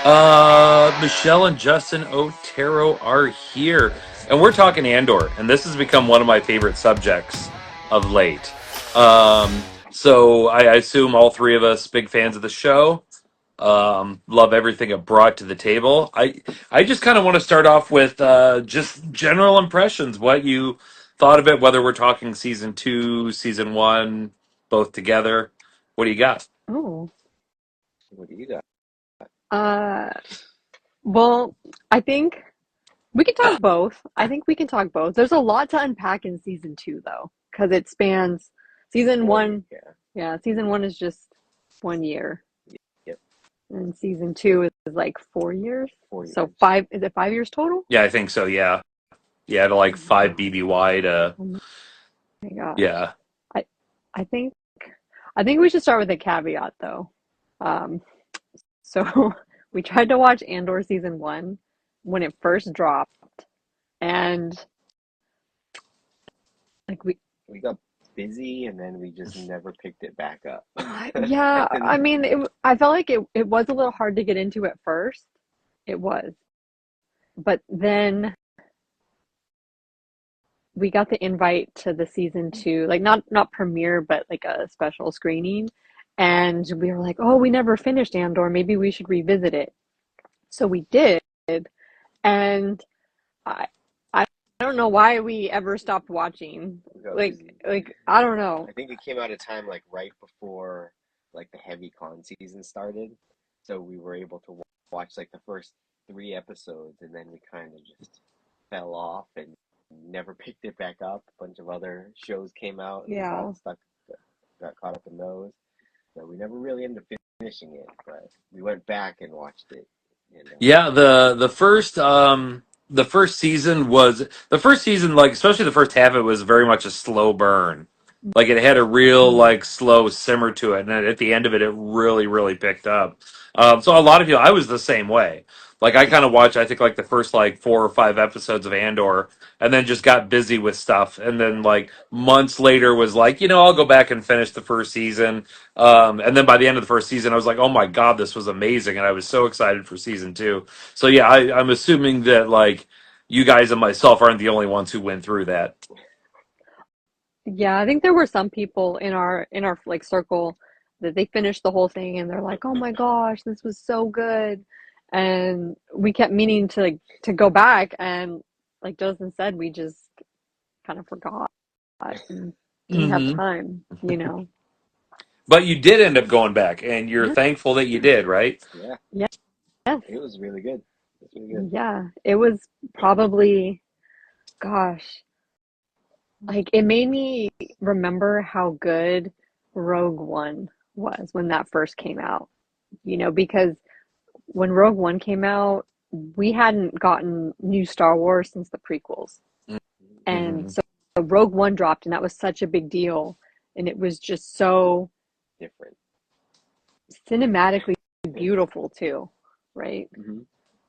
Michelle and Justin Otero are here, and we're talking Andor, and this has become one of my favorite subjects of late. So I assume all three of us big fans of the show. Love everything it brought to the table. I just kind of want to start off with just general impressions. What you thought of it? Whether we're talking season two, season one, both together. What do you got? Oh, What do you got? uh, well, I think we can talk both. I think we can talk both. There's a lot to unpack in season two, though, because it spans season 4 years, one. yeah. Yeah, season one is just 1 year, Yep, and season two is like 4 years. 4 years. So five, is it 5 years total? Yeah, I think so. Yeah. Yeah, to like five BBY to Oh my gosh. yeah. I I think I think we should start with a caveat though. Um, so we tried to watch Andor season one when it first dropped, and like We got busy and then we just never picked it back up. yeah, And I mean, I felt like it was a little hard to get into at first. It was. But then we got the invite to the season two, like not premiere, but like a special screening. And we were like, oh, we never finished Andor. Maybe we should revisit it. So we did. And I I don't know why we ever stopped watching. we got Like busy. like I don't know. I think it came out of time like right before like the heavy con season started. So we were able to watch like the first 3 episodes and then we kind of just fell off and never picked it back up. A bunch of other shows came out and we Yeah. got caught up in those. So we never really ended up finishing it, but we went back and watched it. And Yeah, the first season, like especially the first half, it was very much a slow burn. Like it had a real Mm. like slow simmer to it, and then at the end of it, it really picked up. So a lot of you, I was the same way. Like I kind of watched, I think like the first like 4 or 5 episodes of Andor, and then just got busy with stuff, and then like months later was like, I'll go back and finish the first season. And then by the end of the first season, I was like, "Oh my god, this was amazing!" And I was so excited for season two. So yeah, I'm assuming that like you guys and myself aren't the only ones who went through that. Yeah, I think there were some people in our like circle that they finished the whole thing and they're like, "Oh my gosh, this was so good." And we kept meaning to go back and like Justin said, we just kind of forgot and didn't have Hmm. time. But you did end up going back, and you're Yeah. thankful that you did, right? yeah, Yeah. Yes. it was really good. It was really good. Yeah. It was probably, gosh, like it made me remember how good Rogue One was when that first came out. Because when Rogue One came out, we hadn't gotten new Star Wars since the prequels. And Hmm. so Rogue One dropped, and that was such a big deal. And it was just so Different. cinematically beautiful too, right? Hmm.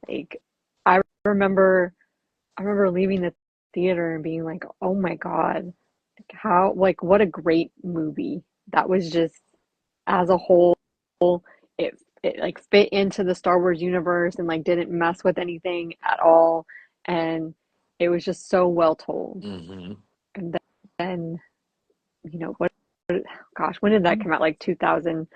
Like I remember I remember leaving the theater and being like, "Oh my God, like what a great movie." That was just as a whole, it like fit into the Star Wars universe and like didn't mess with anything at all, and it was just so well told. Hmm. And then, what gosh, when did that come out? Like Ooh,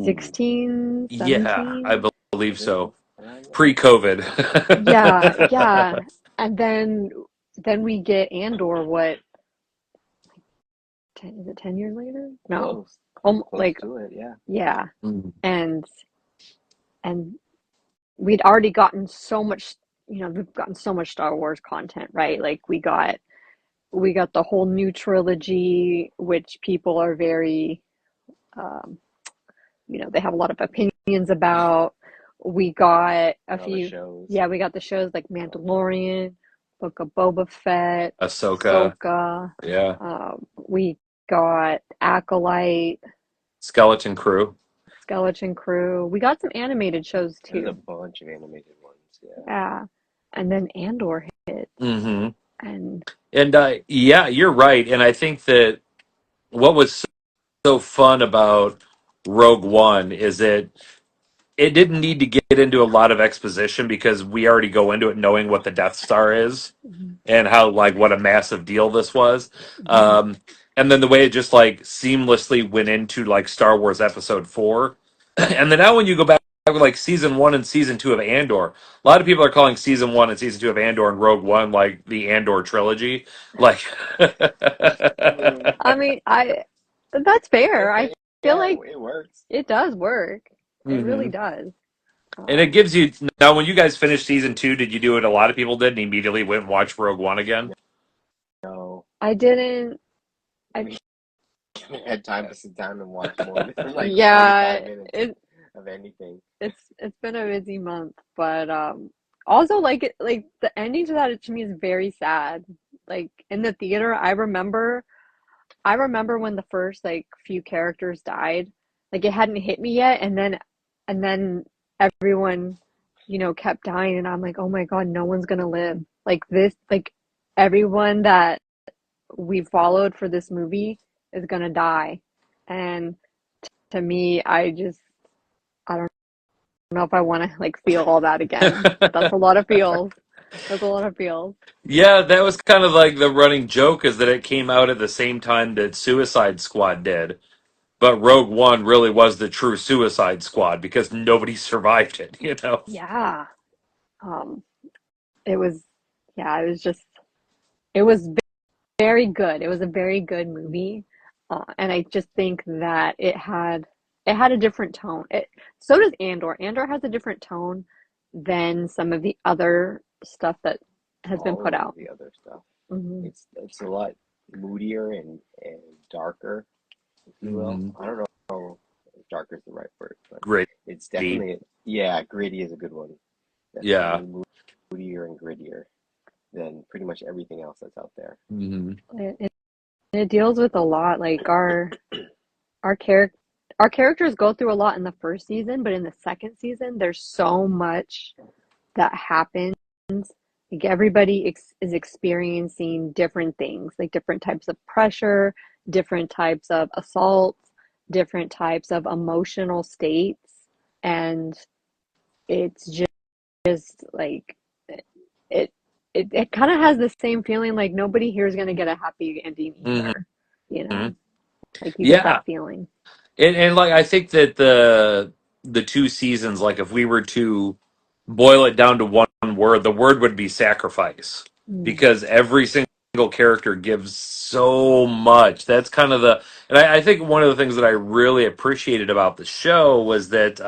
2016, yeah, I 17? believe Yeah, so. around there. Yeah, Pre-COVID. yeah. And then we get Andor, what, is it 10 years later? No. Close. Close Like, to it, yeah. yeah. Mm. And and we'd already gotten so much, we've gotten so much Star Wars content, right? Like we got the whole new trilogy, which people are very, um, they have a lot of opinions about. We got a And all the few, shows. yeah, we got the shows like Mandalorian, Book of Boba Fett, Ahsoka, Ahsoka. yeah, We got Acolyte, Skeleton Crew. Skeleton Crew. We got some animated shows There's a too. bunch of animated ones, yeah. Yeah. And then Andor hit. Hmm. And And yeah, you're right. And I think that what was so fun about Rogue One is that it didn't need to get into a lot of exposition because we already go into it knowing what the Death Star is Mhm. and how like what a massive deal this was. Mhm. Um, and then the way it just like seamlessly went into like Star Wars Episode 4. And then now when you go back with like season 1 and season 2 of Andor, a lot of people are calling season 1 and season 2 of Andor and Rogue One like the Andor trilogy. Like Mm, I mean, that's fair. I okay, feel yeah, like it works. it does work. It really Mhm. does. And it Um, gives you now when you guys finished season 2, did you do what a lot of people did and immediately went and watched Rogue One again? No, I didn't. I we haven't had time to sit down and watch more than like yeah. 45 minutes of anything. It's been a busy month, but also like the ending to that to me is very sad. Like in the theater, I remember when the first like few characters died. Like it hadn't hit me yet, and then everyone, kept dying, and I'm like, oh my God, no one's gonna live. Like this, like everyone that we followed for this movie is gonna die, and to me, I don't know if I want to like feel all that again. That's a lot of feels. That's a lot of feels. Yeah, that was kind of like the running joke is that it came out at the same time that Suicide Squad did. But Rogue One really was the true Suicide Squad because nobody survived it, you know? Yeah. Um, it was, yeah, it was very good. It was a very good movie, and I just think that it had a different tone. So does Andor. Andor has a different tone than some of the other stuff that has been put All of out. the other stuff. Hmm. It's a lot moodier and darker, if you will. Hmm. I don't know if darker is the right word, but Gritty. it's definitely, yeah, gritty is a good one. Yeah. Definitely moodier and grittier than pretty much everything else that's out there. Hmm. It deals with a lot. Like our character our characters go through a lot in the first season, but in the second season, there's so much that happens. Like everybody is experiencing different things, like different types of pressure, different types of assaults, different types of emotional states, and it's just like it it kind of has the same feeling like nobody here is going to get a happy ending Hmm. either, you know? Like you get Yeah. that feeling. And like I think that the 2 seasons, like if we were to boil it down to one word, the word would be sacrifice. Mm, Because every single character gives so much. That's kind of and I think one of the things that I really appreciated about the show was that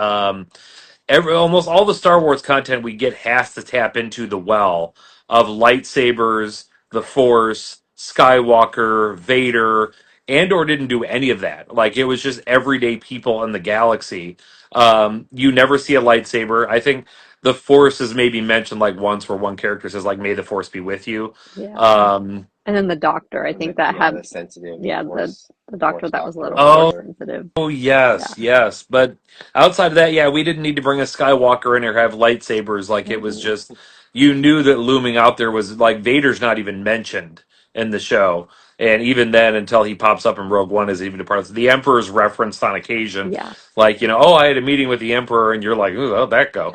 almost all the Star Wars content we get has to tap into the well of lightsabers, the Force, Skywalker, Vader. Andor didn't do any of that. Like it was just everyday people in the galaxy. You never see a lightsaber. I think the Force is maybe mentioned like once, where one character says like "May the Force be with you." yeah. Um, And then the doctor, I Was think it, that yeah, had, the sensitive yeah, the force, the doctor force that was a doctor or little force oh, whatever? sensitive. Oh Yeah. yes, yes. But outside of that, yeah, we didn't need to bring a Skywalker in or have lightsabers. Like it was Mm-mm. just you knew that looming out there was like Vader's not even mentioned in the show, and even then, until he pops up in Rogue One, is even a part of the Emperor's referenced on occasion. Yeah. Like oh, I had a meeting with the Emperor, and you're like, ooh, how'd that go?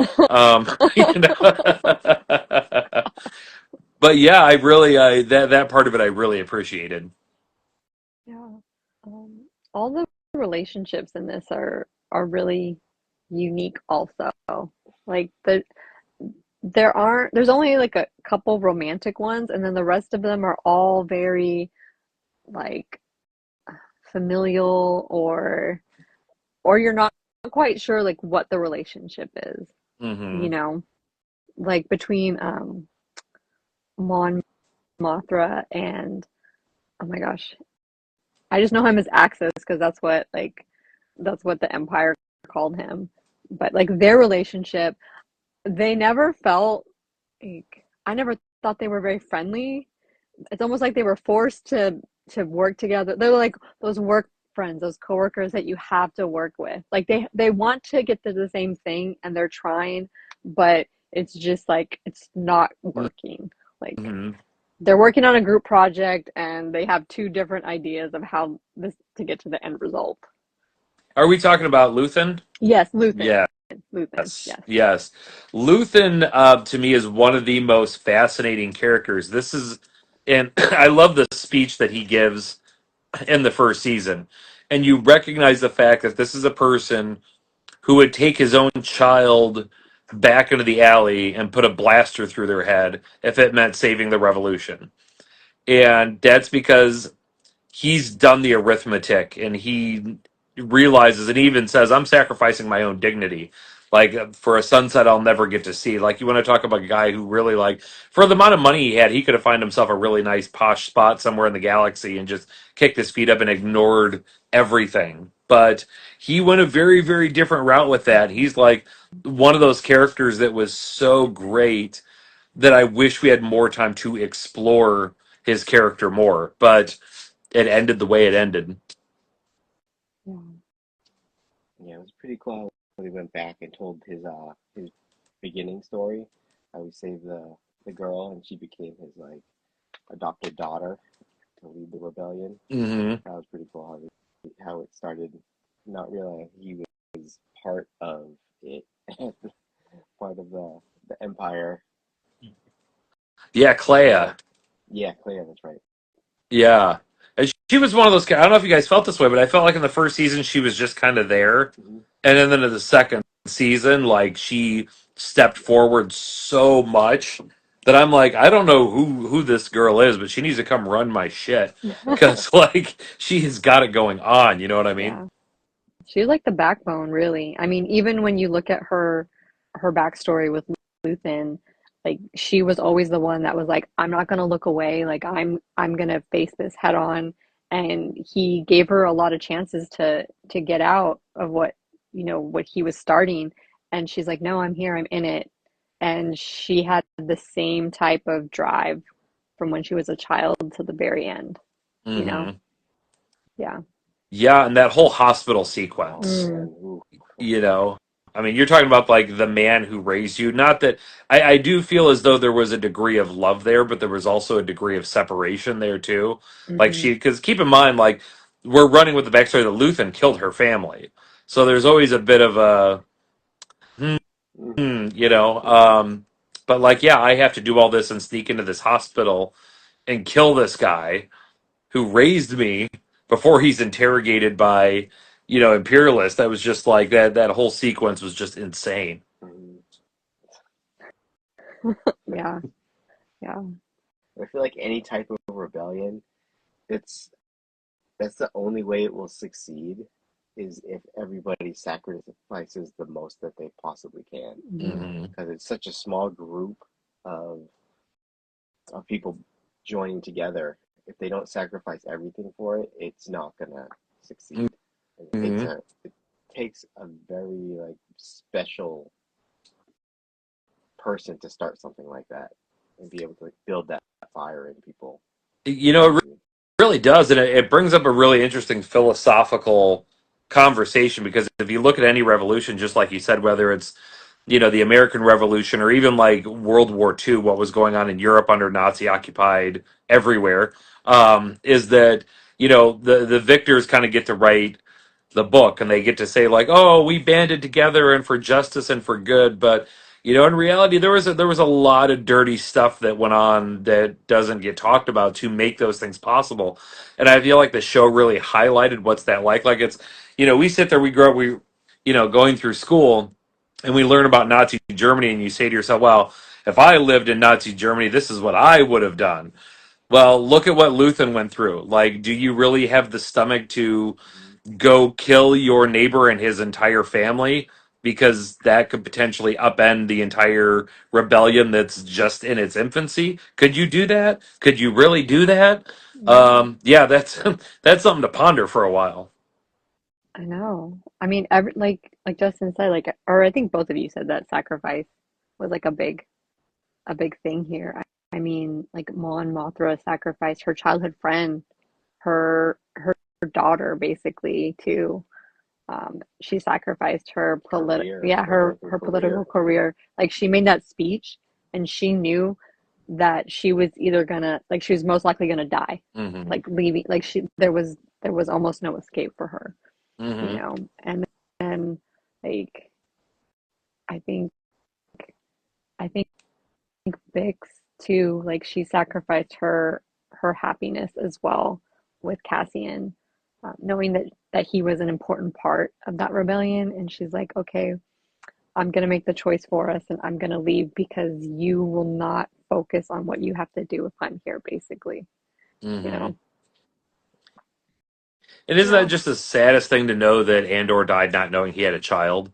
You know. But yeah, I really that part of it I really appreciated. Yeah. All the relationships in this are really unique also. Like there's only like a couple romantic ones, and then the rest of them are all very like familial, or you're not quite sure like what the relationship is, you Hmm. know? Like between Mon Mothra and, oh my gosh, I just know him as Axis because that's what the Empire called him. But like their relationship, they never felt like, I never thought they were very friendly. It's almost like they were forced to work together. They're like those work friends, those coworkers that you have to work with. Like they want to get to the same thing and they're trying, but it's just like it's not working. Like Hmm. they're working on a group project and they have two different ideas of how this to get to the end result. Are we talking about Luthen? Yes, Luthen. Yeah. Luthen, Yes, yes. yes. Luthen, to me, is one of the most fascinating characters. This is, and I love the speech that he gives in the first season. And you recognize the fact that this is a person who would take his own child back into the alley and put a blaster through their head if it meant saving the revolution. And that's because he's done the arithmetic and he realizes and even says, I'm sacrificing my own dignity. Like for a sunset I'll never get to see. Like you want to talk about a guy who really like for the amount of money he had, he could have found himself a really nice posh spot somewhere in the galaxy and just kicked his feet up and ignored everything. But he went a very, very different route with that. He's like one of those characters that was so great that I wish we had more time to explore his character more. But it ended the way it ended. Yeah. Yeah, it was pretty cool when he went back and told his beginning story. How he saved the girl and she became his like adopted daughter to lead the rebellion. Hmm. That was pretty cool how it started. Not realizing he was part of it, part of the empire. Yeah, Clea. Yeah, Clea, that's right. Yeah. And she was one of those. I don't know if you guys felt this way, but I felt like in the first season she was just kind of there, Hmm. and then in the second season, like she stepped forward so much that I'm like, I don't know who this girl is, but she needs to come run my shit because like she has got it going on. You know what I mean? Yeah. She's like the backbone, really. I mean, even when you look at her backstory with Luthen, like she was always the one that was like, I'm not gonna look away, like I'm gonna face this head on. And he gave her a lot of chances to get out of what he was starting. And she's like, no, I'm here, I'm in it. And she had the same type of drive from when she was a child to the very end, you know? Hmm. Yeah. Yeah, and that whole hospital Oh sequence. Mm, man, ooh. You know, I mean, you're talking about like the man who raised you. Not that I do feel as though there was a degree of love there, but there was also a degree of separation there too. Like hmm. because keep in mind, like we're running with the backstory that Luthen killed her family, so there's always a bit of a Hmm. you know. But like, yeah, I have to do all this and sneak into this hospital and kill this guy who raised me before he's interrogated by imperialists. That was just like that whole sequence was just insane. Hmm. Yeah. Yeah. I feel like any type of rebellion, it's that's the only way it will succeed is if everybody sacrifices the most that they possibly can. Mhm. Hmm. Because it's such a small group of people joining together. If they don't sacrifice everything for it, it's not gonna succeed. And Hmm. it takes a very like special person to start something like that and be able to like, build that fire in people. It Crazy. really does, and it brings up a really interesting philosophical conversation because if you look at any revolution, just like you said, whether it's the American Revolution or even like World War II, what was going on in Europe under Nazi occupied everywhere, is that the victors kind of get to write the book and they get to say like, oh, we banded together and for justice and for good. But in reality, there was a lot of dirty stuff that went on that doesn't get talked about to make those things possible. And I feel like the show really highlighted what's that like it's we sit there, we grow up, we going through school and we learn about Nazi Germany, and you say to yourself, well, if I lived in Nazi Germany, this is what I would have done. Well, look at what Luthen went through. Like, do you really have the stomach to Mm-hmm. go kill your neighbor and his entire family? Because that could potentially upend the entire rebellion that's just in its infancy. Could you do that? Could you really do that? Yeah, Yeah, that's that's something to ponder for a while. I know. I mean, like Justin said, like, or I think both of you said that sacrifice was like a big thing here. I mean, like Mon Mothra sacrificed her childhood friend, her daughter, basically, to she sacrificed her Career, yeah, her political her political career. career. Like she made that speech, and she knew that she was either gonna like she was most likely gonna die, Hmm. like leaving. Like there was almost no escape for her, Hmm. and then like. I think I think Bix too, like she sacrificed her happiness as well with Cassian, knowing that he was an important part of that rebellion, and she's like, okay, I'm gonna make the choice for us, and I'm gonna leave because you will not focus on what you have to do if I'm here, basically, you Mm-hmm. know. And isn't that Yeah. just the saddest thing to know that Andor died not knowing he had a child?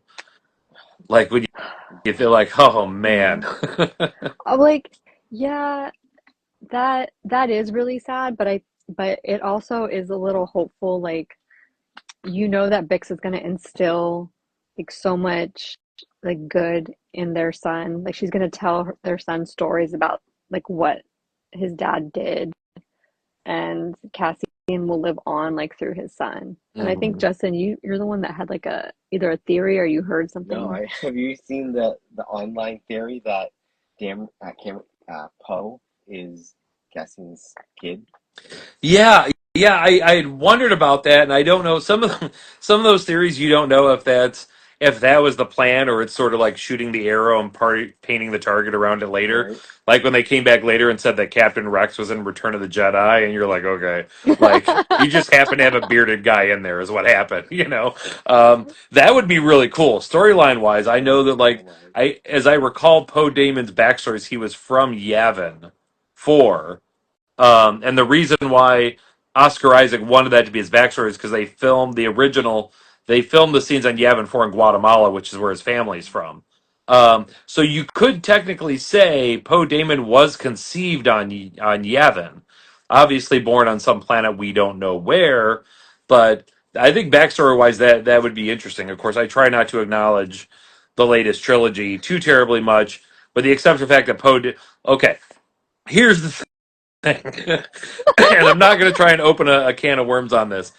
Like when you feel like, oh man. Mm. I'm like, yeah, that is really sad, but it also is a little hopeful, like you know that Bix is gonna instill like so much like good in their son. Like she's gonna tell their son stories about like what his dad did, and Cassian will live on like through his son. And I think Hmm. Justin, you're the one that had like a either a theory or you heard No, something. I have you seen the online theory that Poe is Cassian's kid? Yeah, yeah, I had wondered about that, and I don't know some of those theories. You don't know if that was the plan or it's sort of like shooting the arrow and painting the target around it later. Right. Like when they came back later and said that Captain Rex was in Return of the Jedi, and you're like, okay, like you just happen to have a bearded guy in there, is what happened. That would be really cool storyline wise. I know that like Storyline. as I recall, Poe Damon's backstories, he was from Yavin 4. And the reason why Oscar Isaac wanted that to be his backstory is because they filmed the scenes on Yavin 4 in Guatemala, which is where his family's from. So you could technically say Poe Dameron was conceived on Yavin, obviously born on some planet we don't know where, but I think backstory wise that would be interesting. Of course, I try not to acknowledge the latest trilogy too terribly much, with the exception of the fact that okay, here's the thing. And I'm not going to try and open a can of worms on this.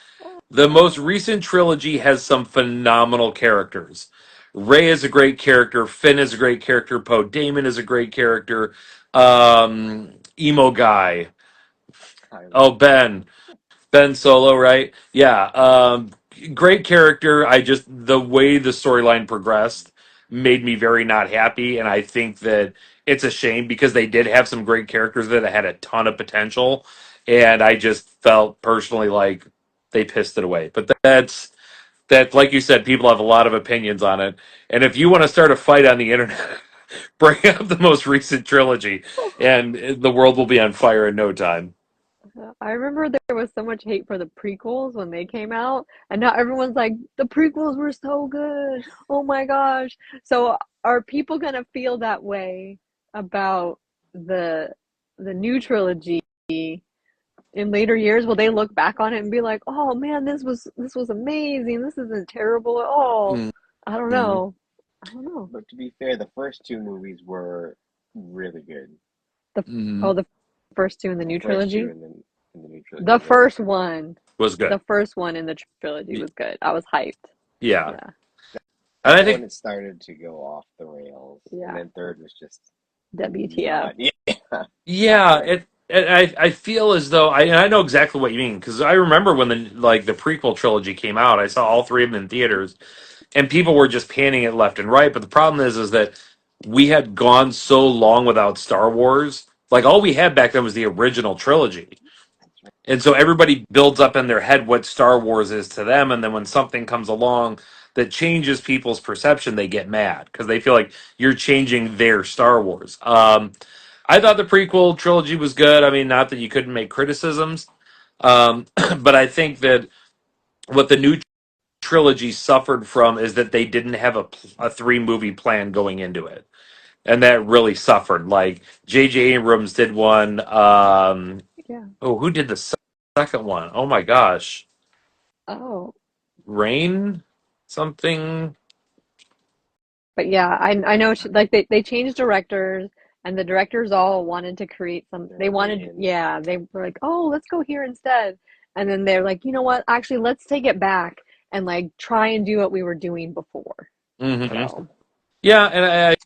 The most recent trilogy has some phenomenal characters. Ray is a great character. Finn is a great character. Poe Dameron is a great character. Emo guy. Oh, Kylo. Ben Solo, right? Yeah. Great character. I just the way the storyline progressed made me very not happy, and I think that it's a shame because they did have some great characters that had a ton of potential, and I just felt personally like they pissed it away. But that, like you said, people have a lot of opinions on it, and if you want to start a fight on the internet, bring up the most recent trilogy, and the world will be on fire in no time. I remember there was so much hate for the prequels when they came out, and now everyone's like, the prequels were so good. Oh my gosh. So are people gonna feel that way about the the new trilogy in later years? Will they look back on it and be like, "Oh man, this was amazing. This isn't terrible at all." I don't Mhm. know. I don't know. But to be fair, the first two movies were really good. The Mhm. oh, the first two in the The new first two trilogy. in the new trilogy The were first one. Was good. The first one in the trilogy was good. I was hyped. Yeah. Yeah. And I second one think, it started to go off the rails, and Yeah. then third was just WTF. not. Yeah, yeah, exactly. I feel as though I know exactly what you mean because I remember when the prequel trilogy came out, I saw all three of them in theaters, and people were just panning it left and right. But the problem is that we had gone so long without Star Wars. Like all we had back then was the original trilogy. That's right. And so everybody builds up in their head what Star Wars is to them, and then when something comes along that changes people's perception, they get mad because they feel like you're changing their Star Wars. I thought the prequel trilogy was good. I mean, not that you couldn't make criticisms, but I think that what the new trilogy suffered from is that they didn't have a three movie plan going into it, and that really suffered. Like J.J. Abrams did one. Yeah. Oh, who did the second one? Oh my gosh, Oh. Rain something. But yeah, I know like they changed directors, and the directors all wanted to create some they wanted, Variant. yeah, they were like, "Oh, let's go here instead." And then they're like, "You know what? Actually, let's take it back and like try and do what we were doing before." Hmm. So, Yeah, and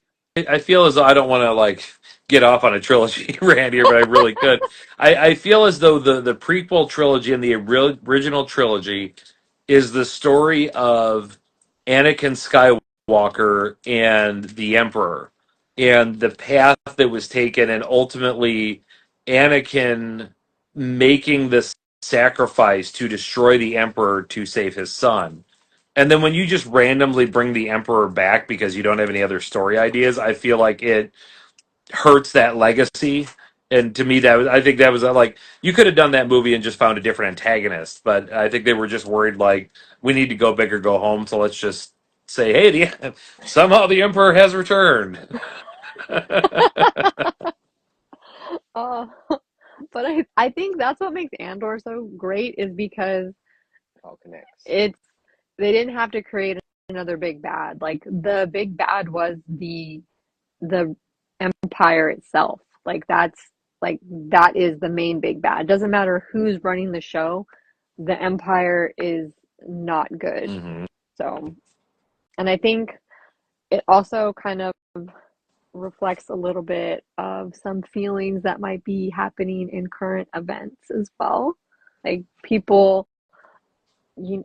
I feel as though I don't want to like get off on a trilogy rant here, but I really could. I feel as though the prequel trilogy and the original trilogy is the story of Anakin Skywalker Skywalker and the Emperor, and the path that was taken, and ultimately Anakin making this sacrifice to destroy the Emperor to save his son. And then when you just randomly bring the Emperor back because you don't have any other story ideas, I feel like it hurts that legacy. And to me, I think that was like you could have done that movie and just found a different antagonist, but I think they were just worried like we need to go big or go home, so let's just say, hey, somehow the Emperor has returned. Uh, but I think that's what makes Andor so great is because It all connects. it's they didn't have to create another big bad. Like the big bad was the empire itself. That is the main big bad. It doesn't matter who's running the show, the empire is not good. Hmm. So, and I think it also kind of reflects a little bit of some feelings that might be happening in current events as well. Like people, you,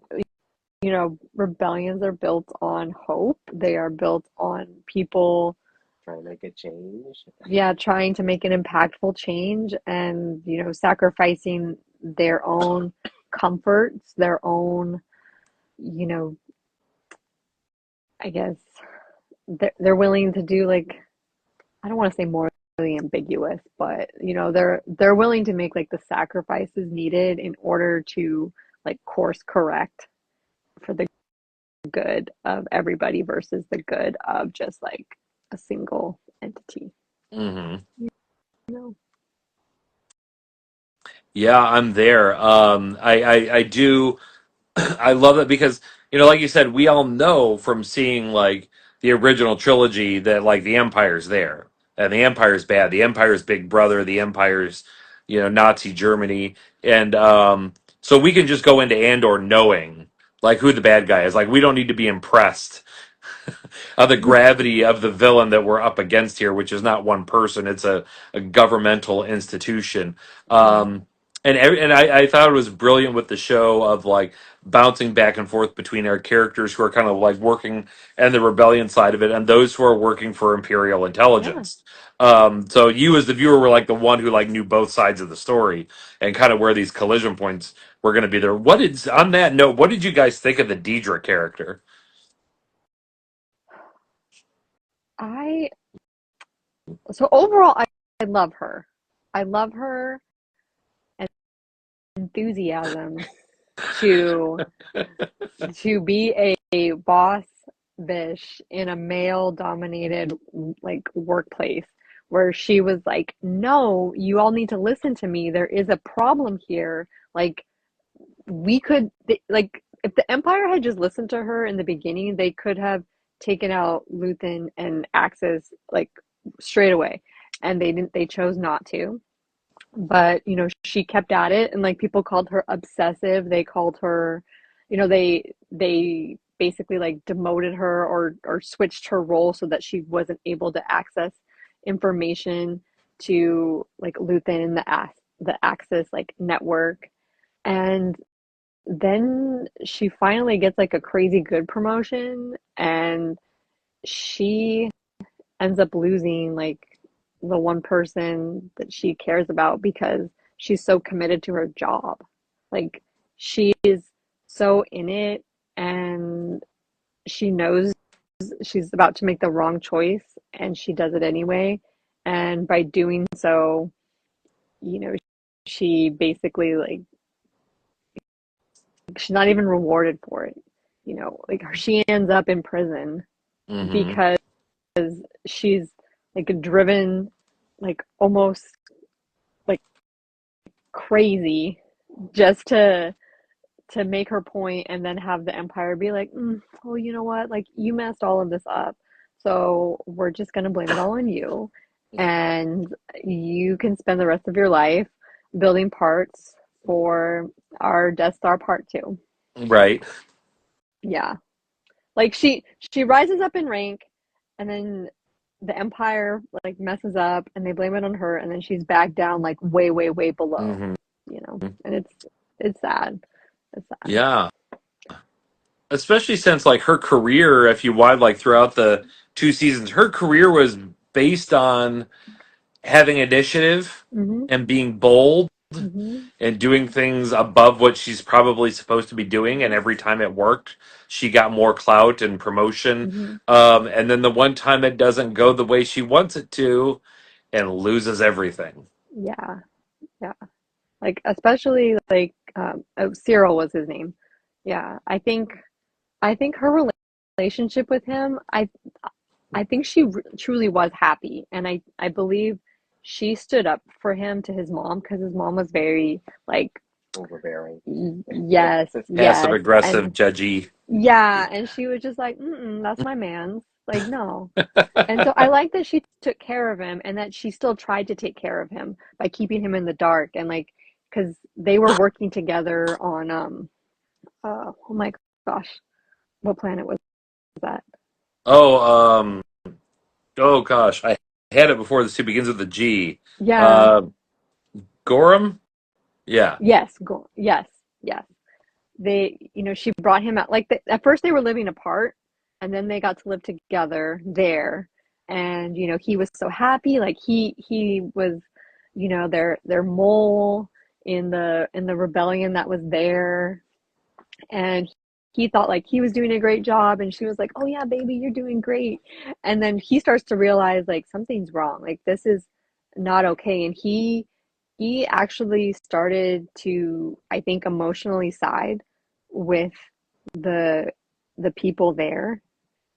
you know, rebellions are built on hope. They are built on people, Trying to make a change. yeah, trying to make an impactful change and, sacrificing their own comforts, their own, you know, I guess they're willing to do like I don't want to say morally ambiguous, but they're willing to make like the sacrifices needed in order to like course correct for the good of everybody versus the good of just like a single entity. Hmm. You know? Yeah, I'm there. I do. I love it because like you said, we all know from seeing like the original trilogy that like the Empire's there and the Empire's bad. The Empire's Big Brother. The Empire's Nazi Germany, and so we can just go into Andor knowing like who the bad guy is. Like we don't need to be impressed of the gravity of the villain that we're up against here, which is not one person; it's a governmental institution. Yeah. And I thought it was brilliant with the show of like bouncing back and forth between our characters who are kind of like working and the rebellion side of it, and those who are working for Imperial Yeah. intelligence. So you as the viewer were like the one who like knew both sides of the story and kind of where these collision points were going to be there. What did on that note? What did you guys think of the Deidre character? I so overall I love her. I love her enthusiasm to be a boss bish in a male dominated like workplace where she was like, no, you all need to listen to me, there is a problem here. Like like if the empire had just listened to her in the beginning, they could have taken out Luthen and Axis like straight away, and they chose not to. But she kept at it, and like people called her obsessive. They called her, they basically like demoted her or switched her role so that she wasn't able to access information to like Luthen and the Axis like network. And then she finally gets like a crazy good promotion, and she ends up losing like the one person that she cares about because she's so committed to her job. Like she is so in it, and she knows she's about to make the wrong choice, and she does it anyway. And by doing so, you know, she basically like she's not even rewarded for it. Like she ends up in prison Hmm. because she's like driven like almost like crazy just to make her point, and then have the empire be like, well, you know what, like you messed all of this up, so we're just going to blame it all on you, and you can spend the rest of your life building parts for our Death Star Part 2. Right. Yeah. Like she rises up in rank, and then the empire like messes up and they blame it on her, and then she's back down like way way way below, Hmm. and it's sad. It's sad. Yeah. especially since like her career, if you watch like throughout the 2 seasons, her career was based on having initiative Mm-hmm. and being bold Mm-hmm. and doing things above what she's probably supposed to be doing. And every time it worked, she got more clout and promotion. Mm-hmm. And then the one time it doesn't go the way she wants it to, and loses everything. Yeah. Yeah. Like especially like Cyril was his name. Yeah. I think her relationship with him, I think she truly was happy, and I believe she stood up for him to his mom because his mom was very like Overbearing. yes, Passive yes, aggressive, and judgy. yeah, and she was just like, mm-mm, that's my man's. Like, no. And so I like that she took care of him and that she still tried to take care of him by keeping him in the dark and like because they were working together on oh my gosh, what planet was that? Oh, oh gosh, I had it before. This two begins with a G. Yeah, Uh, Gorham. Yeah. yes, yes, yes. She brought him out. Like at first they were living apart, and then they got to live together there. And he was so happy. Like he was, their mole in the rebellion that was there, and he thought like he was doing a great job, and she was like, "Oh yeah, baby, you're doing great." And then he starts to realize like something's wrong. Like this is not okay, and he actually started to, I think, emotionally side with the the people there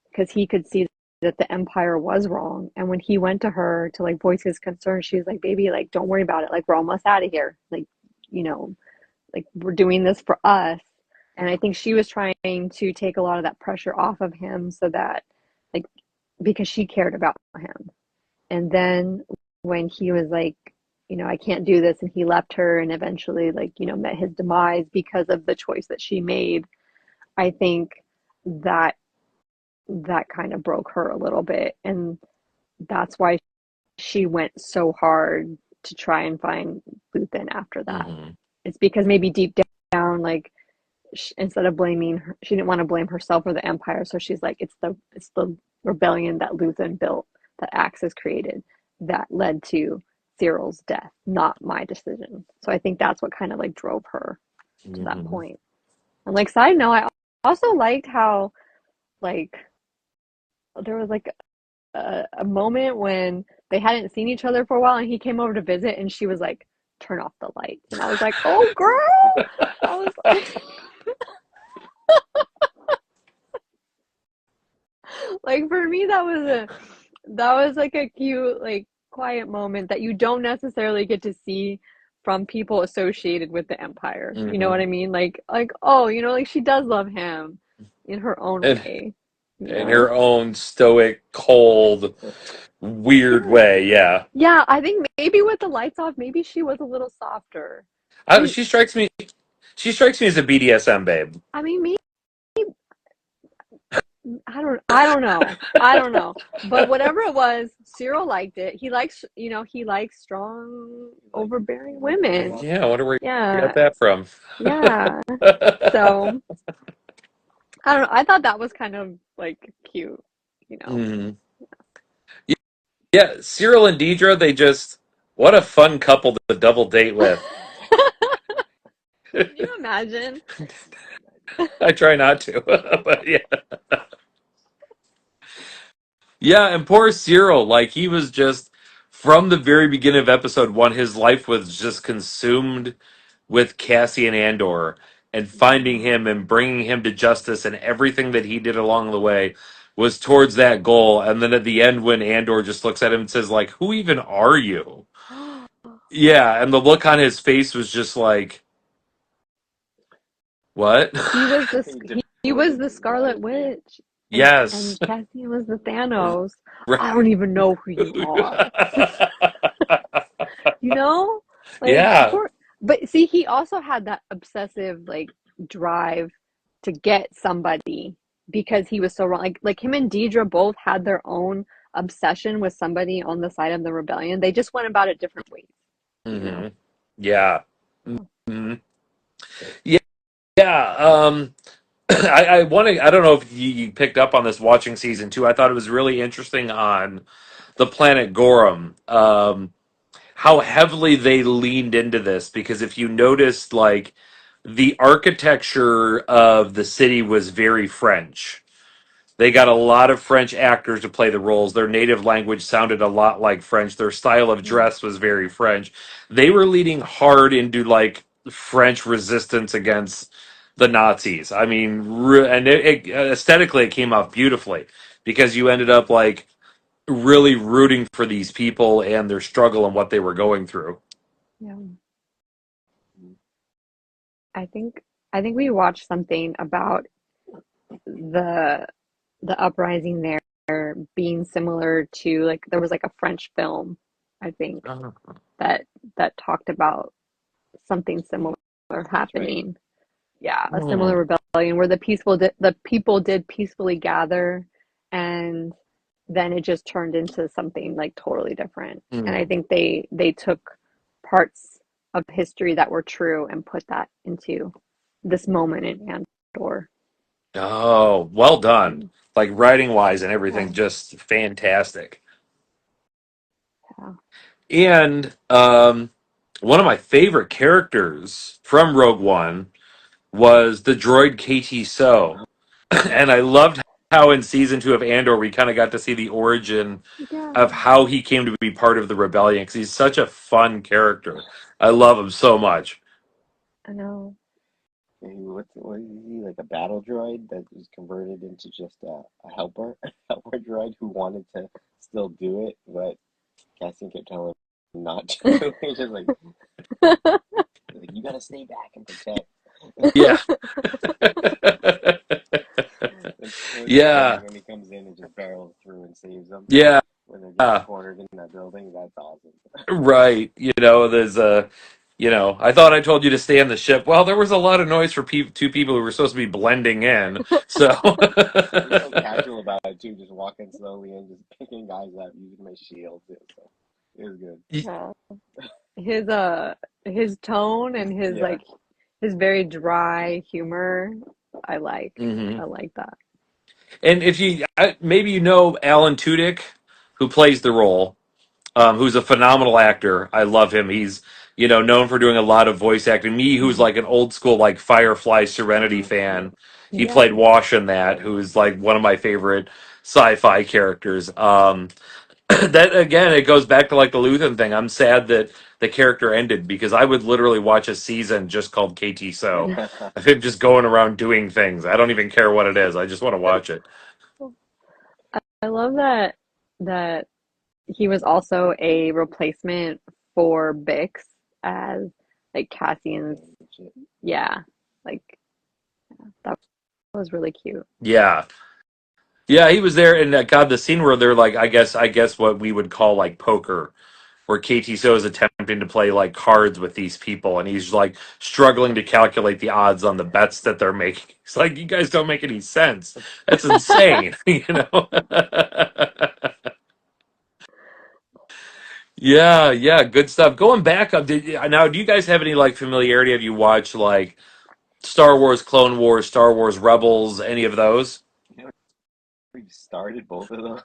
because he could see that the empire was wrong. And when he went to her to like voice his concern, she was like, "Baby, like don't worry about it. Like we're almost out of here. Like, you know, like we're doing this for us." And I think she was trying to take a lot of that pressure off of him so that like because she cared about him. And then when he was like, I can't do this, and he left her and eventually like, met his demise because of the choice that she made, I think that that kind of broke her a little bit. And that's why she went so hard to try and find Luthen after that. Hmm. It's because maybe deep down, like instead of blaming her, she didn't want to blame herself or the Empire. So she's like, it's the rebellion that Luthen built, that Axis created, that led to Cyril's death, not my decision. So I think that's what kind of like drove her to that Hmm. point. And like side note, I also liked how like there was like a moment when they hadn't seen each other for a while, and he came over to visit, and she was like, "Turn off the lights," and I was like, "Oh, girl!" I was like, for me, that was like a cute, like quiet moment that you don't necessarily get to see from people associated with the Empire. You know what Hmm. I mean? Like oh, like she does love him in her own And way, you in know? her own stoic, cold, weird Yeah. way. Yeah. Yeah, I think maybe with the lights off, maybe she was a little softer. I, She, she strikes me. She strikes me as a BDSM babe. I mean, maybe I don't know. But whatever it was, Cyril liked it. He likes strong, Like overbearing Michelle women. Yeah, I wonder where you got Yeah, that from. yeah. So I don't know. I thought that was kind of like cute, you know. Hmm. Yeah, Cyril and Deidre, they just what a fun couple to double date with. Can you imagine? I try not to, but yeah, yeah. And poor Cyril, like he was just from the very beginning of episode one, his life was just consumed with Cassie and Andor, and finding Yeah. him and bringing him to justice, and everything that he did along the way was towards that goal. And then at the end, when Andor just looks at him and says, "Like, who even are you?" Yeah, and the look on his face was just like, "What?" He was the he he was the deflated his Scarlet life. Witch, and Yes. Cassian was the Thanos. Right. I don't even know who you are. You know? Like Yeah. poor but see he also had that obsessive like drive to get somebody because he was so wrong. Like him and Deidre both had their own obsession with somebody on the side of the rebellion. They just went about it different ways, you know? Hmm. Yeah. So, Hmm. Yeah. Yeah. I want to. I don't know if you picked up on this watching season two. I thought it was really interesting on the planet Gorham. How heavily they leaned into this because if you noticed, like the architecture of the city was very French. They got a lot of French actors to play the roles. Their native language sounded a lot like French. Their style of Mm, dress was very French. They were leading hard into like French resistance against the Nazis. I mean, and it aesthetically it came off beautifully because you ended up like really rooting for these people and their struggle and what they were going through. yeah. I think I think we watched something about the the uprising there being similar to like there was like a French film, I think, Uh, that that talked about something similar That's right. happening. Yeah, a similar hmm. rebellion where the people did peacefully gather, and then it just turned into something like totally different. And I Hmm. think they took parts of history that were true and put that into this moment in Andor. Oh, well done. Mm, Like writing wise and everything, yeah, just fantastic. yeah, And one of my favorite characters from Rogue One was the droid KT So. Yep. And I loved how in season two of Andor we kind of got to see the origin of yeah. how he came to be part of the rebellion because he's such a fun character. I love him so much. I know. What is he, like a battle droid that was converted into just a helper, helper droid who wanted to still do it, but Cassian kept telling him not to. He's just like you gotta stay back and protect. Yeah. It's so funny Yeah. when he comes in and just barrels through and saves them Yeah. when they're getting cornered in that building. That's awesome. Right. There's I thought I told you to stay on the ship. Well, there was a lot of noise for two people who were supposed to be blending in. So, He's so casual about it too, just walking slowly and just picking guys up using my shield. It was good. Yeah. His his tone and his Yeah. like his very dry humor, I like. hmm. I like that. And if maybe Alan Tudyk, who plays the role, who's a phenomenal actor. I love him. He's known for doing a lot of voice acting. Me, who's Mhm. like an old school like Firefly Serenity Yep. fan, he Yeah. played Wash in that, who's like one of my favorite sci-fi characters. That again, it goes back to like the Luthen thing. I'm sad that the character ended because I would literally watch a season just called KT So of him just going around doing things. I don't even care what it is. I just want to watch it. I love that he was also a replacement for Bix as like Cassian's, yeah, like that was really cute. Yeah. Yeah, he was there, and God, the scene where they're like, I guess what we would call like poker, where KTSO is attempting to play like cards with these people, and he's like struggling to calculate the odds on the bets that they're making. He's like, you guys don't make any sense. That's insane, Yeah, yeah, good stuff. Going back up, now do you guys have any like familiarity? Have you watched like Star Wars, Clone Wars, Star Wars Rebels, any of those? You know, we started both of them.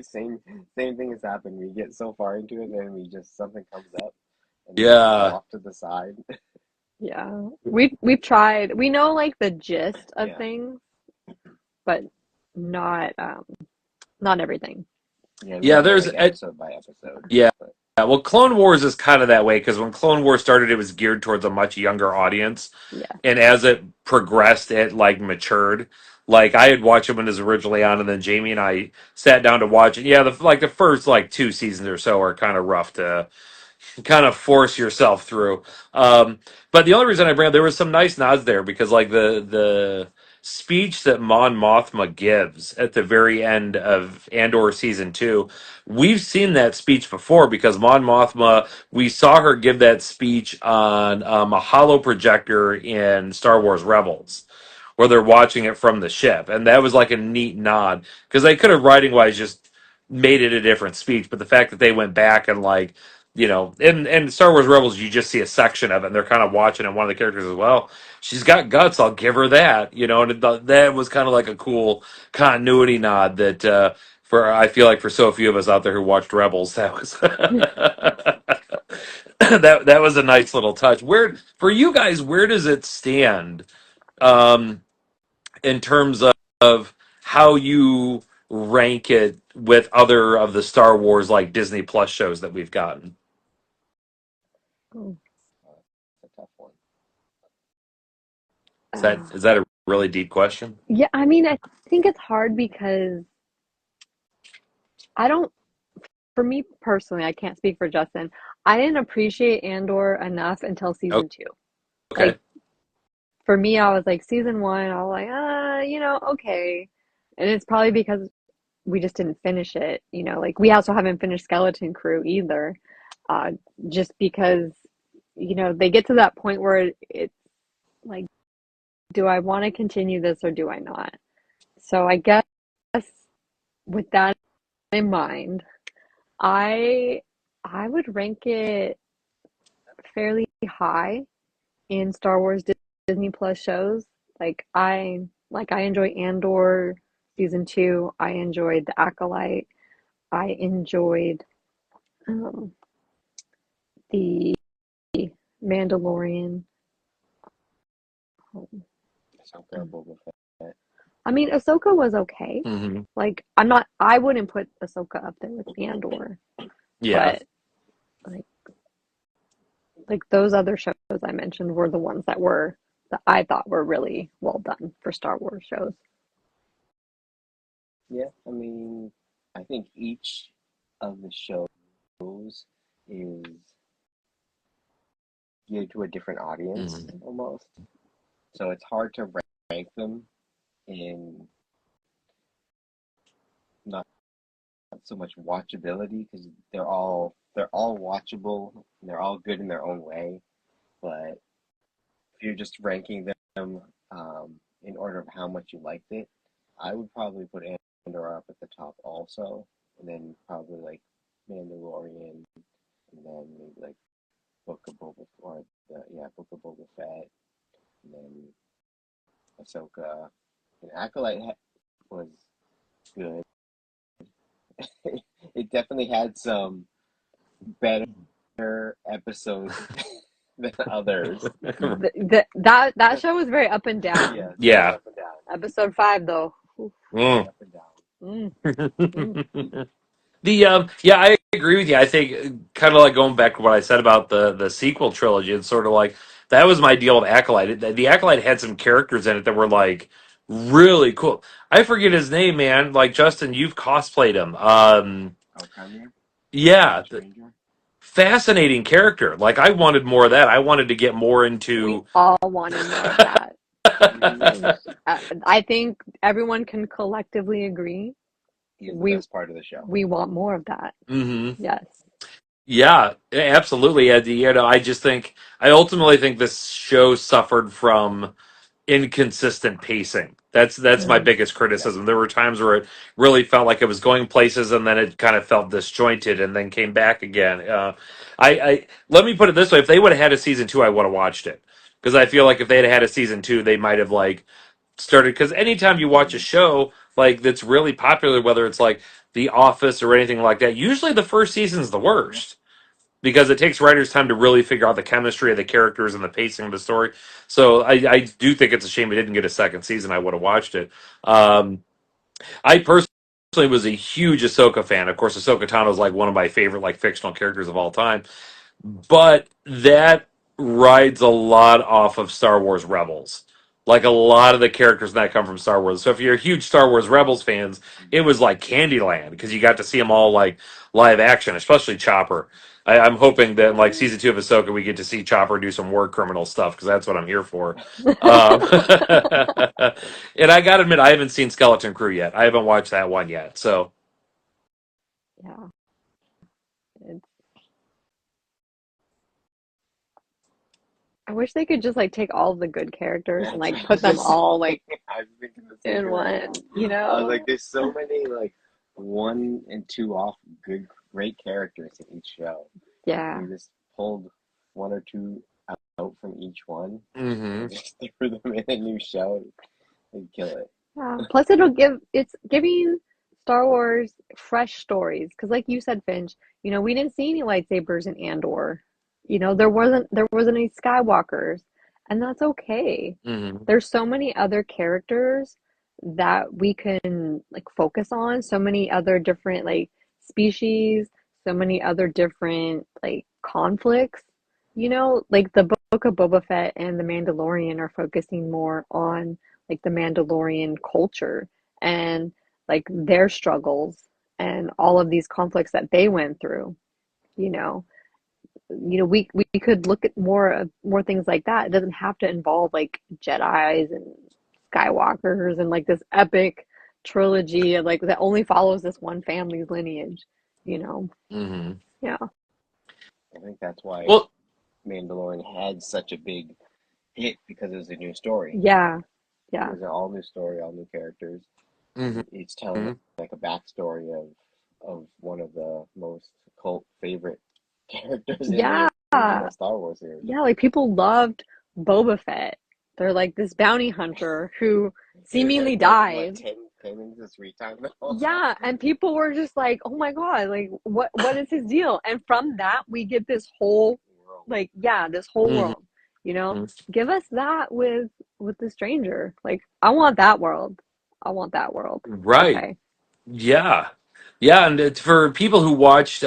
Same thing has happened. We get so far into it, and we just something comes up, and then we put it Yeah, off to the side. Yeah. We've tried. We know like the gist of Yeah. things, but not not everything. Yeah, we yeah. don't go There's like episode by episode. Yeah. But Yeah, well, Clone Wars is kind of that way because when Clone Wars started, it was geared towards a much younger audience, Yeah. and as it progressed, it like matured. Like I had watched it when it was originally on, and then Jamie and I sat down to watch it. Yeah, the first like two seasons or so are kind of rough to kind of force yourself through. But the only reason I bring up there was some nice nods there because like the speech that Mon Mothma gives at the very end of Andor season two, we've seen that speech before because Mon Mothma, we saw her give that speech on a holo projector in Star Wars Rebels. Where they're watching it from the ship, and that was like a neat nod because they could have writing wise just made it a different speech, but the fact that they went back and like in Star Wars Rebels, you just see a section of it, and they're kind of watching, and one of the characters as well. She's got guts. I'll give her that. And that was kind of like a cool continuity nod that for I feel like for so few of us out there who watched Rebels, that was that was a nice little touch. Where for you guys, where does it stand um, in terms of how you rank it with other of the Star Wars like Disney Plus shows that we've gotten? Oh, It's a tough one. Is that uh, is that a really deep question? yeah, I mean, I think it's hard because I don't, for me personally, I can't speak for Justin. I didn't appreciate Andor enough until season two. Okay. Like, for me, I was like, season one, I was like, okay. And it's probably because we just didn't finish it. Like, we also haven't finished Skeleton Crew either. Uh, just because, they get to that point where it's like, do I want to continue this or do I not? So I guess with that in mind, I I would rank it fairly high in Star Wars Disney Plus shows. I enjoy Andor season two. I enjoyed The Acolyte. I enjoyed um, the Mandalorian. Ahsoka, Boba Fett. I mean, Ahsoka was okay. Hmm. Like, I wouldn't put Ahsoka up there with Andor, Yeah. but like those other shows I mentioned were the ones that I thought were really well done for Star Wars shows. Yeah, I mean, I think each of the shows is geared to a different audience Hmm. almost. So it's hard to rank them in not so much watchability because they're all watchable and they're all good in their own way. But if you're just ranking them in order of how much you liked it, I would probably put Andor up at the top also, and then probably like Mandalorian, and then maybe like Book of Boba or Book of Boba Fett, and then Ahsoka. And Acolyte was good. It definitely had some better episodes than others. That show was very up and down. Yes, very Yeah. up and down. Episode five, though. Oof. Very Mm. up and down. Mm, mm. Yeah, I agree with you. I think kind of like going back to what I said about the sequel trilogy. It's sort of like that was my deal with Acolyte. The Acolyte had some characters in it that were like really cool. I forget his name, man. Like Justin, you've cosplayed him. Oh, Chimera, Yeah, Stranger. fascinating character. Like I wanted more of that. I wanted to get more We into. all wanted more of that. Mm-hmm. And I think everyone can collectively agree He is the we best part of the show. we want more of that. Hmm. Yes. Yeah, absolutely. I just think I ultimately think this show suffered from inconsistent pacing. That's my Mm. biggest Yep. criticism. There were times where it really felt like it was going places, and then it kind of felt disjointed, and then came back again. I let me put it this way: if they would have had a season two, I would have watched it because I feel like if they had had a season two, they might have like started. Because anytime you watch a Mm-hmm. show like that's really popular, whether it's like The Office or anything like that, usually the first season's the Yep. worst because it takes writers time to really figure out the chemistry of the characters and the pacing of the story. So I do think it's a shame it didn't get a second season. I would have watched it. I personally was a huge Ahsoka fan. Of course, Ahsoka Tano is like one of my favorite like fictional characters of all time. But that rides a lot off of Star Wars Rebels. Like a lot of the characters in that come from Star Wars. So if you're a huge Star Wars Rebels fans, it was like Candyland because you got to see them all like live action, especially Chopper. I'm hoping that in like season two of Ahsoka, we get to see Chopper do some war criminal stuff because that's what I'm here for. And I got to admit, I haven't seen Skeleton Crew yet. I haven't watched that one yet. So Yeah. It's, I wish they could just like take all of the good characters and That's like what I put was them just all like I was thinking the same in thing right one, now. you I was like, know? there's so many like one and two off great characters in each show. Yeah. You just pulled one or two out from each one Mm-hmm. and just threw them in a new show and kill it. Yeah. Plus, it's giving Star Wars fresh stories. Because, like you said, Finch, we didn't see any lightsabers in Andor. There wasn't any Skywalkers, and that's okay. Mm-hmm. There's so many other characters that we can like focus on. So many other different like species. So many other different like conflicts. Like the Book of Boba Fett and the Mandalorian are focusing more on like the Mandalorian culture and like their struggles and all of these conflicts that they went through. You know, we could look at more things like that. It doesn't have to involve like Jedi's and Skywalkers and like this epic trilogy of like that only follows this one family's lineage. You know, Mm-hmm. yeah, I think that's why Well, Mandalorian had such a big hit because it was a new story. yeah, It yeah, was an all new story, all new characters, mm-hmm. and it's telling like a backstory of one of the most cult favorite characters in yeah. the original Star Wars series. Yeah, like people loved Boba Fett. They're like this bounty hunter who seemingly What died. 10 minutes of free time though? Yeah, and people were just like, "Oh my God, like what is his deal?" And from that, we get this whole like yeah, this whole world. You know, Mm-hmm. give us that with the stranger. Like I want that world. I want that world. Right. Okay. Yeah. Yeah, and it's for people who watched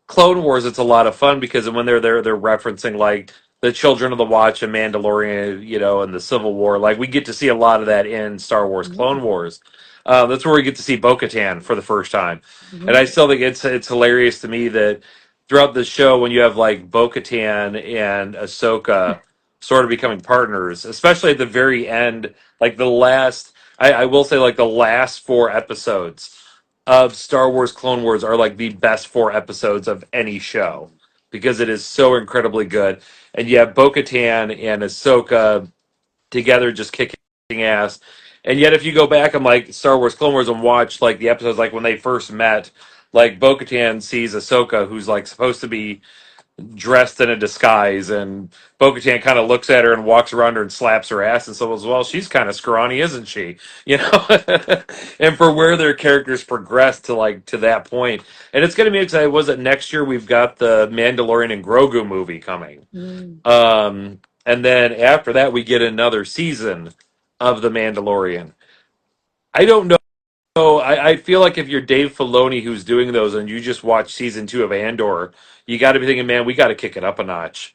Clone Wars, it's a lot of fun because when they're there, they're referencing like the Children of the Watch and Mandalorian, and the Civil War. Like we get to see a lot of that in Star Wars Yeah. Clone Wars. That's where we get to see Bo-Katan for the first time, and I Yeah. still think it's hilarious to me that throughout the show when you have like Bo-Katan and Ahsoka sort of becoming partners, especially at the very end, like the last. I will say like the last four episodes of Star Wars Clone Wars are like the best four episodes of any show because it is so incredibly good. And you have Bo Katan and Ahsoka together just kicking ass. And yet, if you go back and like Star Wars Clone Wars and watch like the episodes like when they first met, like Bo Katan sees Ahsoka, who's like supposed to be dressed in a disguise, and Bo-Katan kind of looks at her and walks around her and slaps her ass and says, "Well, she's kind of scrawny, isn't she?" You know, and for where their characters progress to like to that point, and it's going to be exciting. Was it next year? We've got the Mandalorian and Grogu movie coming, Mm. and then after that, we get another season of the Mandalorian. I don't know. I feel like if you're Dave Filoni who's doing those and you just watch season two of Andor, you got to be thinking, man, we got to kick it up a notch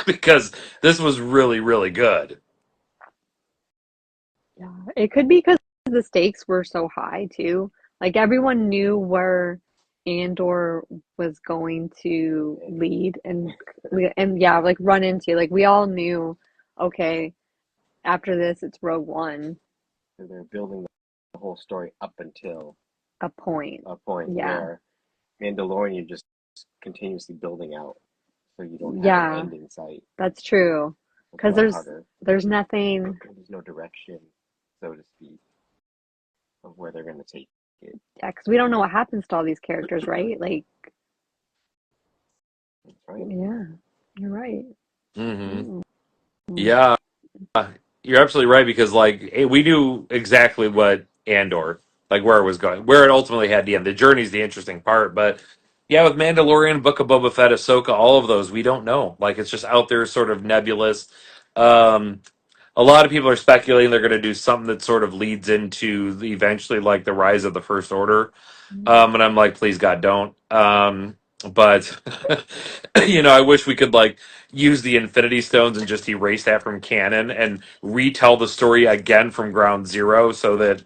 because this was really, really good. Yeah, it could be because the stakes were so high too. Like everyone knew where Andor was going to lead, and yeah, like run into. Like we all knew, okay, after this, it's Rogue One, So they're building the whole story up until a point. a point Yeah, where Mandalorian you're just continuously building out, so you don't have an yeah, end in sight. that's true. It's a Because lot there's harder. there's nothing. There's no direction, so to speak, of where they're going to take it. Yeah, because we don't know what happens to all these characters, right? Like, That's right. yeah, you're right. Hmm. Mm. Yeah, you're absolutely right because like we knew exactly what Andor, like where it was going, where it ultimately had to end. The journey's the interesting part, but yeah, with Mandalorian, Book of Boba Fett, Ahsoka, all of those, we don't know. Like it's just out there, sort of nebulous. Um, a lot of people are speculating they're going to do something that sort of leads into eventually like the rise of the First Order. And I'm like, please God, don't. But I wish we could like use the Infinity Stones and just erase that from canon and retell the story again from ground zero so that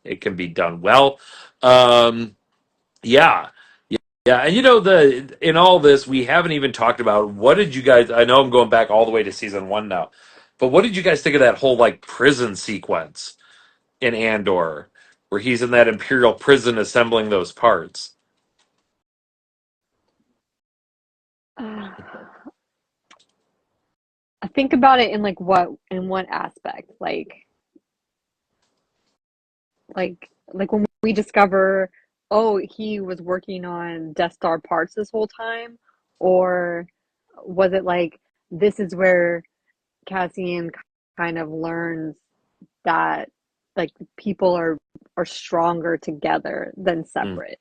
it can be done well. Um, yeah, yeah, and the in all this we haven't even talked about what did you guys? I know I'm going back all the way to season one now, but what did you guys think of that whole like prison sequence in Andor, where he's in that Imperial prison assembling those parts? Uh, I think about it in like what aspect? Like when we discover, oh, he was working on Death Star parts this whole time? Or was it like this is where Cassian kind of learns that like people are stronger together than separate?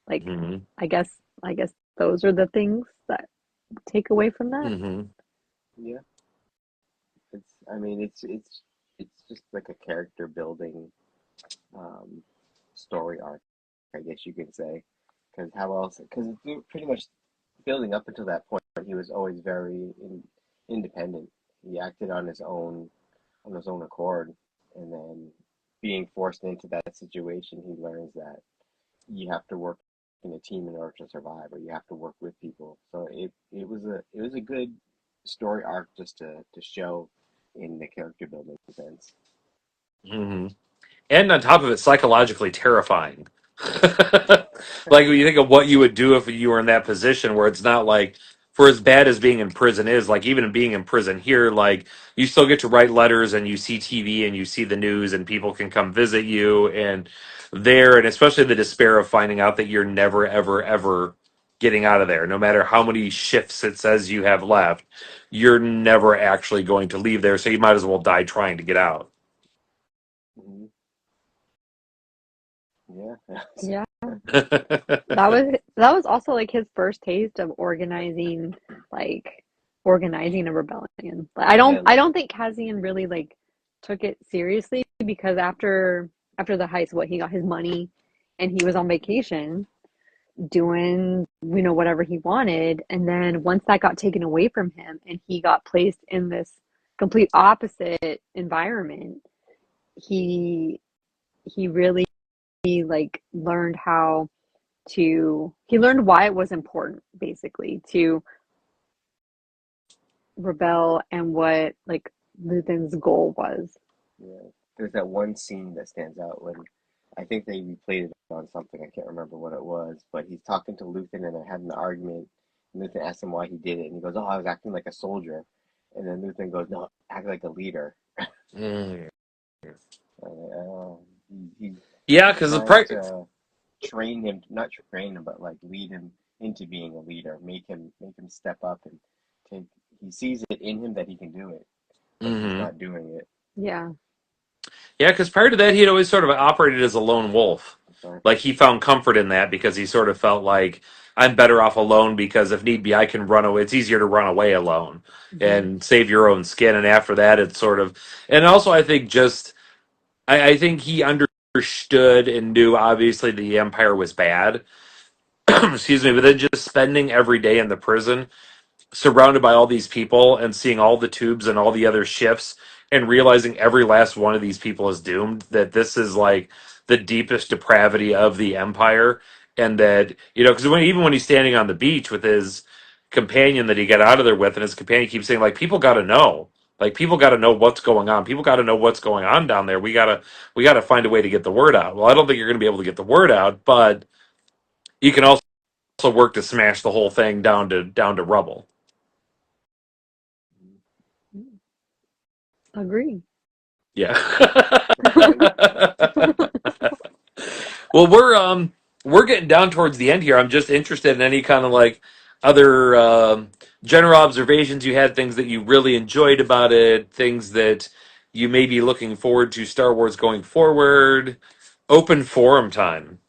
Like Mm-hmm. I guess those are the things that take away from that. Mm-hmm. Yeah, I mean, it's just like a character building um, story arc, I guess you could say. Because how else? Because pretty much building up until that point, he was always very independent. He acted on his own accord, and then being forced into that situation, he learns that you have to work in a team in order to survive, or you have to work with people. So it was a good story arc just to show in the character building sense. Mm-hmm. And on top of it, psychologically terrifying. Yeah. Like when you think of what you would do if you were in that position, where it's not like for as bad as being in prison is, like even being in prison here, like you still get to write letters and you see TV and you see the news and people can come visit you and there, and especially the despair of finding out that you're never, ever, ever getting out of there, no matter how many shifts it says you have left, you're never actually going to leave there, so you might as well die trying to get out. Hmm. Yeah. Yeah. That was also like his first taste of like organizing a rebellion. Like, Yeah. I don't think Cassian really like took it seriously because after the heist, what he got his money and he was on vacation doing whatever he wanted, and then once that got taken away from him and he got placed in this complete opposite environment, he he really like learned he learned why it was important basically to rebel and what like Luthen's goal was. Yeah. There's that one scene that stands out when I think they replayed it on something. I can't remember what it was, but he's talking to Luthen and they're having an argument. And Luthen asks him why he did it, and he goes, "Oh, I was acting like a soldier." And then Luthen goes, "No, act like a leader." Mm. He's Yeah, because the trying to train him, not train him, but like lead him into being a leader, make him step up and take. He sees it in him that he can do it, but he's hmm not doing it. Yeah. Yeah, because prior to that, he had always sort of operated as a lone wolf. That's right. Like he found comfort in that because he sort of felt like I'm better off alone because if need be, I can run away. It's easier to run away alone Hmm. and save your own skin. And after that, it's sort of, and also I think just, I think he understood and knew obviously the Empire was bad. Excuse me, but then just spending every day in the prison surrounded by all these people and seeing all the tubes and all the other shifts and realizing every last one of these people is doomed, that this is like the deepest depravity of the empire. And that, because even when he's standing on the beach with his companion that he got out of there with, and his companion keeps saying, like, people got to know. Like people got to know what's going on. People got to know what's going on down there. We got to find a way to get the word out. Well, I don't think you're going to be able to get the word out, but you can also work to smash the whole thing down to rubble. Agree. Yeah. Yeah. Well, we're getting down towards the end here. I'm just interested in any kind of like other general observations you had, things that you really enjoyed about it, things that you may be looking forward to Star Wars going forward. Open forum time.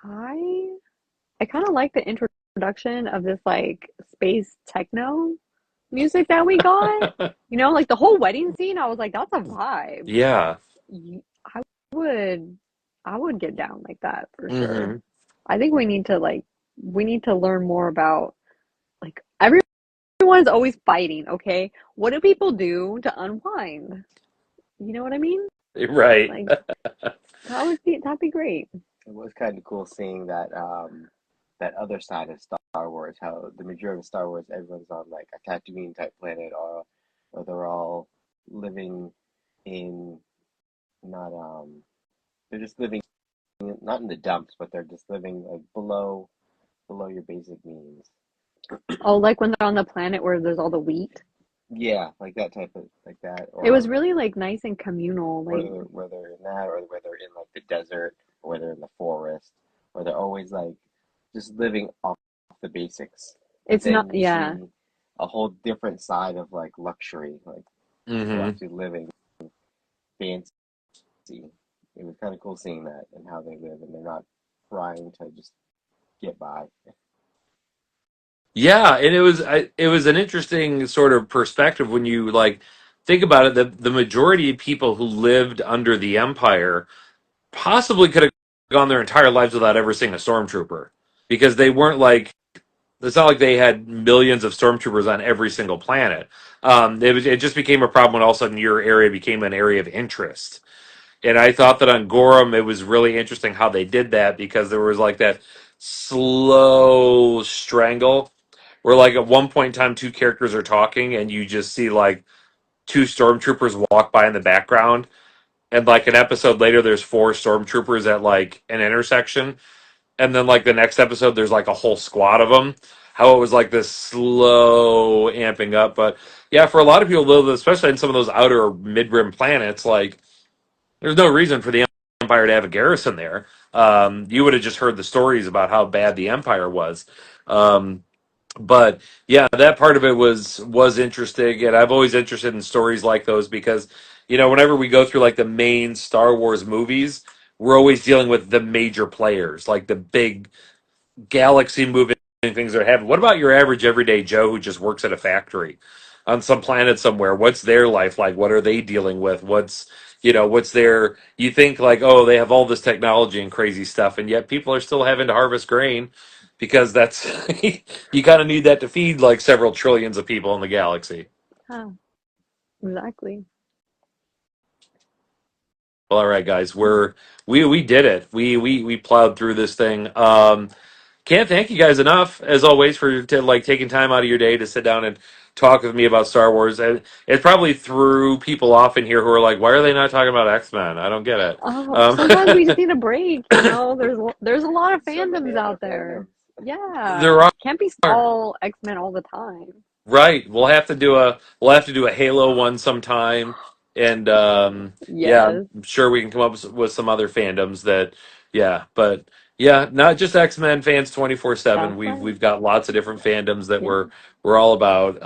I I kind of like the introduction of this like space techno music that we got. Like the whole wedding scene, I was like, that's a vibe. Yeah. I would I would get down like that for sure. hmm I think we need to learn more about like everyone's always fighting, okay? What do people do to unwind? You know what I mean? Right. Like that'd be great. It was kind of cool seeing that that other side of Star Wars, how the majority of Star Wars, everyone's on like a Tatooine type planet, or they're all living in not they're just living not in the dumps, but they're just living like below your basic needs. Oh, like when they're on the planet where there's all the wheat. Yeah, like that type of like that, It was or really like nice and communal. Like, whether in that, or whether in like the desert, or whether in the forest, or they're always like just living off the basics. But it's not, then you yeah. see a whole different side of like luxury, like people Hmm. actually living fancy. It was kind of cool seeing that and how they live, and they're not trying to just get by. Yeah, and it was an interesting sort of perspective when you like think about it. The majority of people who lived under the Empire possibly could have gone their entire lives without ever seeing a stormtrooper because they weren't like it's not like they had millions of stormtroopers on every single planet. It just became a problem when all of a sudden your area became an area of interest. And I thought that on Gorham it was really interesting how they did that because there was like that slow strangle where like at one point in time two characters are talking and you just see like two stormtroopers walk by in the background and like an episode later there's four stormtroopers at like an intersection and then like the next episode there's like a whole squad of them, how it was like this slow amping up. But yeah, for a lot of people though, especially in some of those outer mid-rim planets, like there's no reason for the Empire to have a garrison there. You would have just heard the stories about how bad the Empire was. um, but yeah, that part of it was interesting, and I've always interested in stories like those because whenever we go through like the main Star Wars movies, we're always dealing with the major players, like the big galaxy moving things that are happening. What about your average everyday Joe who just works at a factory on some planet somewhere? What's their life like? What are they dealing with? What's their, you think like, oh, they have all this technology and crazy stuff, and yet people are still having to harvest grain because that's you kind of need that to feed like several trillions of people in the galaxy. Yeah, exactly. Well, all right, guys, we did it. We plowed through this thing. Can't thank you guys enough, as always, for like taking time out of your day to sit down and talk with me about Star Wars. And it probably threw people off in here who are like, "Why are they not talking about X-Men?" I don't get it. Oh, Um, sometimes we just need a break, you know? There's a lot of So many fandoms other out there. fandoms. Yeah. there Can't be are. all X-Men all the time. Right. We'll have to do a Halo one sometime, and yeah, Yes. I'm sure we can come up with some other fandoms that yeah, but yeah, not just X-Men fans 24/7. That's We've right. we've got lots of different fandoms that Yeah. we're all about.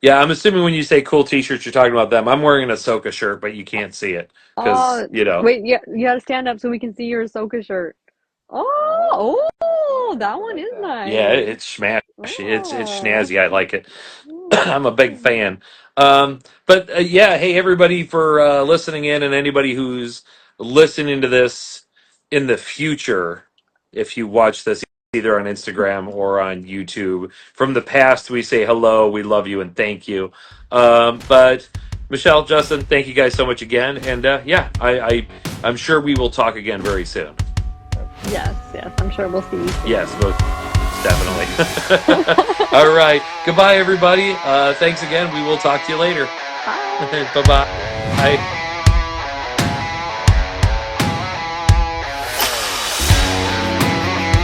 Yeah, I'm assuming when you say cool t-shirts, you're talking about them. I'm wearing an Ahsoka shirt, but you can't see it because Wait, yeah, you gotta stand up so we can see your Ahsoka shirt. Oh, That I one like is that. yeah, nice. it's smash. It's Oh. snazzy. I like it. I'm a big Mm. fan. But yeah, hey everybody for listening in, and anybody who's listening to this in the future, if you watch this either on Instagram or on YouTube, from the past we say hello, we love you, and thank you. But Michelle, Justin, thank you guys so much again, and yeah, I'm sure we will talk again very soon. Yes, yes, I'm sure we'll see you Yes, soon. most definitely. All right. Goodbye, everybody. Thanks again. We will talk to you later. Bye. Bye bye.